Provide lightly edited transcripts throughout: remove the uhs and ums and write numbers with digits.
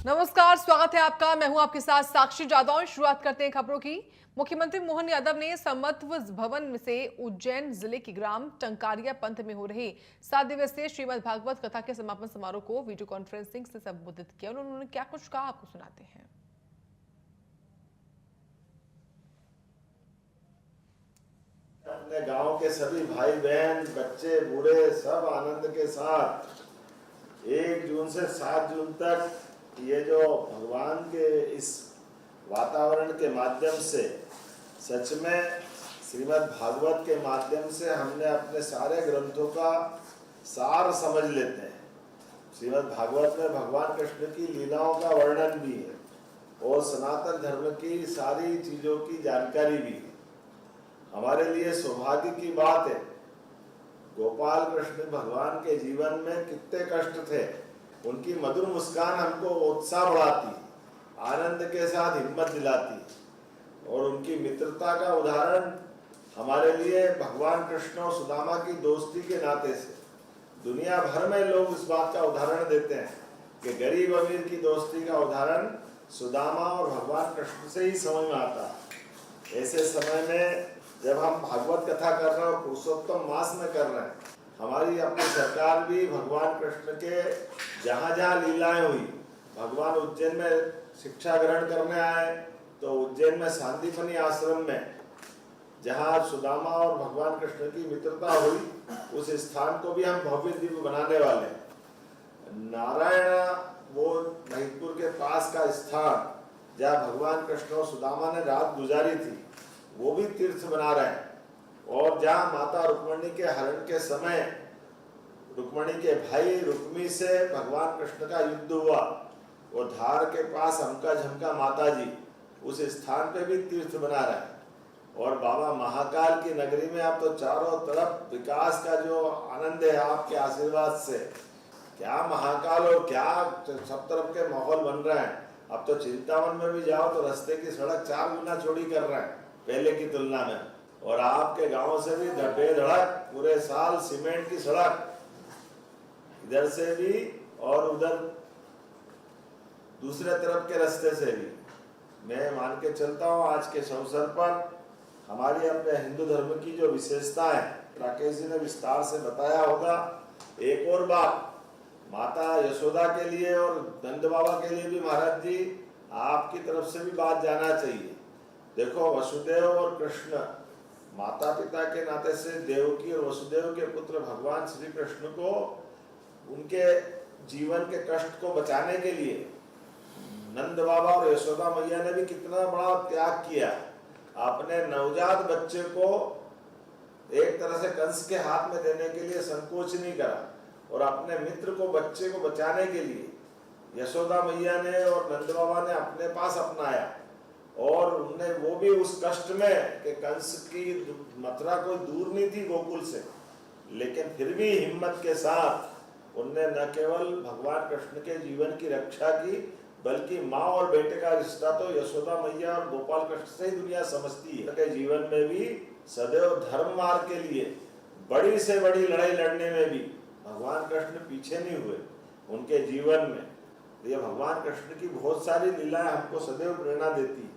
नमस्कार, स्वागत है आपका। मैं हूं आपके साथ साक्षी जादौन। शुरुआत करते हैं खबरों की। मुख्यमंत्री मोहन यादव ने समत्व भवन से उज्जैन जिले के ग्राम टंकारिया पंथ में हो रही 7 दिवसीय श्रीमद् भागवत कथा के समापन समारोह को वीडियो कॉन्फ्रेंसिंग से संबोधित किया। उन्होंने क्या कुछ कहा, आपको सुनाते हैं। अपने गांव के सभी भाई बहन, बच्चे, बूढ़े सब आनंद के साथ 1 जून से 7 जून तक ये जो भगवान के इस वातावरण के माध्यम से सच में श्रीमद् भागवत के माध्यम से हमने अपने सारे ग्रंथों का सार समझ लेते हैं। श्रीमद् भागवत में भगवान कृष्ण की लीलाओं का वर्णन भी है और सनातन धर्म की सारी चीजों की जानकारी भी है। हमारे लिए सौभाग्य की बात है, गोपाल कृष्ण भगवान के जीवन में कितने कष्ट थे, उनकी मधुर मुस्कान हमको उत्साह बढ़ाती, आनंद के साथ हिम्मत दिलाती और उनकी मित्रता का उदाहरण हमारे लिए भगवान कृष्ण और सुदामा की दोस्ती के नाते से दुनिया भर में लोग इस बात का उदाहरण देते हैं कि गरीब अमीर की दोस्ती का उदाहरण सुदामा और भगवान कृष्ण से ही समझ में आता है। ऐसे समय में जब हम भागवत कथा कर रहे हैं और पुरुषोत्तम मास में कर रहे हैं, हमारी अपनी सरकार भी भगवान कृष्ण के जहाँ जहाँ लीलाएं हुई, भगवान उज्जैन में शिक्षा ग्रहण करने आए तो उज्जैन में सांदीपनि आश्रम में जहाँ सुदामा और भगवान कृष्ण की मित्रता हुई, उस स्थान को भी हम भव्य दिव्य बनाने वाले हैं। नारायण वो महिदपुर के पास का स्थान जहाँ भगवान कृष्ण और सुदामा ने रात गुजारी थी, वो भी तीर्थ बना रहे हैं। और जहाँ माता रुक्मणी के हरण के समय रुक्मणी के भाई रुक्मी से भगवान कृष्ण का युद्ध हुआ, वो धार के पास हमका झमका माता जी, उस स्थान पे भी तीर्थ बना रहे हैं। और बाबा महाकाल की नगरी में अब तो चारों तरफ विकास का जो आनंद है आपके आशीर्वाद से, क्या महाकाल और क्या सब तरफ के माहौल बन रहे हैं। अब तो चिंतावन में भी जाओ तो रास्ते की सड़क 4 गुना चौड़ी कर रहे हैं पहले की तुलना में, और आपके गांव से भी बेधड़क पूरे साल सीमेंट की सड़क इधर से भी और उधर दूसरे तरफ के रास्ते से भी। मैं मान के चलता हूँ आज के अवसर पर हमारी अपने हिंदू धर्म की जो विशेषता है, राकेश जी ने विस्तार से बताया होगा। एक और बात माता यशोदा के लिए और नंद बाबा के लिए भी महाराज जी आपकी तरफ से भी बात जाना चाहिए। देखो, वसुदेव और कृष्ण माता पिता के नाते से देवकी और वसुदेव के पुत्र भगवान श्री कृष्ण को उनके जीवन के कष्ट को बचाने के लिए नंद बाबा और यशोदा मैया ने भी कितना बड़ा त्याग किया। अपने नवजात बच्चे को एक तरह से कंस के हाथ में देने के लिए संकोच नहीं करा और अपने मित्र को, बच्चे को बचाने के लिए यशोदा मैया ने और नंद बाबा ने अपने पास अपनाया। और उनने वो भी उस कष्ट में कि कंस की मथुरा कोई दूर नहीं थी गोकुल से, लेकिन फिर भी हिम्मत के साथ उनने न केवल भगवान कृष्ण के जीवन की रक्षा की, बल्कि माँ और बेटे का रिश्ता तो यशोदा मैया और गोपाल कृष्ण से ही दुनिया समझती है। उनके जीवन में भी सदैव धर्म मार्ग के लिए बड़ी से बड़ी लड़ाई लड़ने में भी भगवान कृष्ण पीछे नहीं हुए उनके जीवन में। ये भगवान कृष्ण की बहुत सारी लीलाएं हमको सदैव प्रेरणा देती है।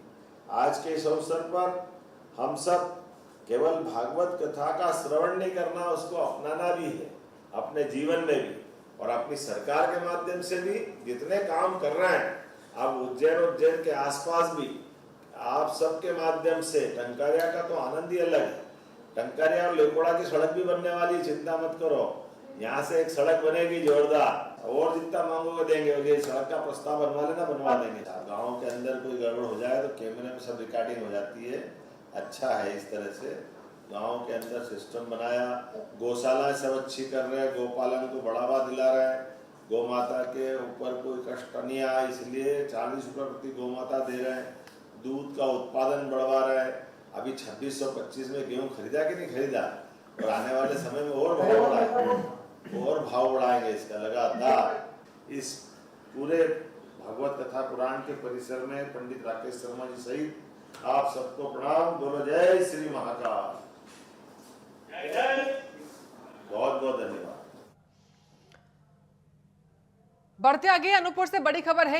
आज के इस अवसर पर हम सब केवल भागवत कथा का श्रवण नहीं करना, उसको अपनाना भी है अपने जीवन में भी, और अपनी सरकार के माध्यम से भी जितने काम कर रहे हैं अब उज्जैन के आसपास भी आप सबके माध्यम से टंकारिया का तो आनंद ही अलग है। टंकारिया और लेकोड़ा की सड़क भी बनने वाली, चिंता मत करो। यहाँ से एक सड़क बनेगी जोरदार, और जितना मांगोगे देंगे। ये सड़क का प्रस्ताव बनवा लेना, बनवा देंगे। गाँव के अंदर कोई गड़बड़ हो जाए तो कैमरे में सब रिकॉर्डिंग हो जाती है। अच्छा है इस तरह से गाँव के अंदर सिस्टम बनाया। गौशाला सब अच्छी कर रहे हैं, गोपालन को बढ़ावा दिला रहे हैं। गौ माता के ऊपर कोई कष्ट नहीं आया, इसलिए 40 रुपये प्रति गौ माता दे रहे हैं। दूध का उत्पादन बढ़वा रहे हैं। अभी 2625 में गेहूँ खरीदा कि नहीं खरीदा, और आने वाले समय में और भाव बढ़ाएंगे, और भाव बढ़ाएंगे इसका लगातार। इस पूरे भागवत कथा पुराण के परिसर में पंडित राकेश शर्मा जी सहित आप सबको प्रणाम। बोलो जय श्री महाकाल। बहुत बहुत धन्यवाद। बढ़ते आगे, अनूपपुर से बड़ी खबर है।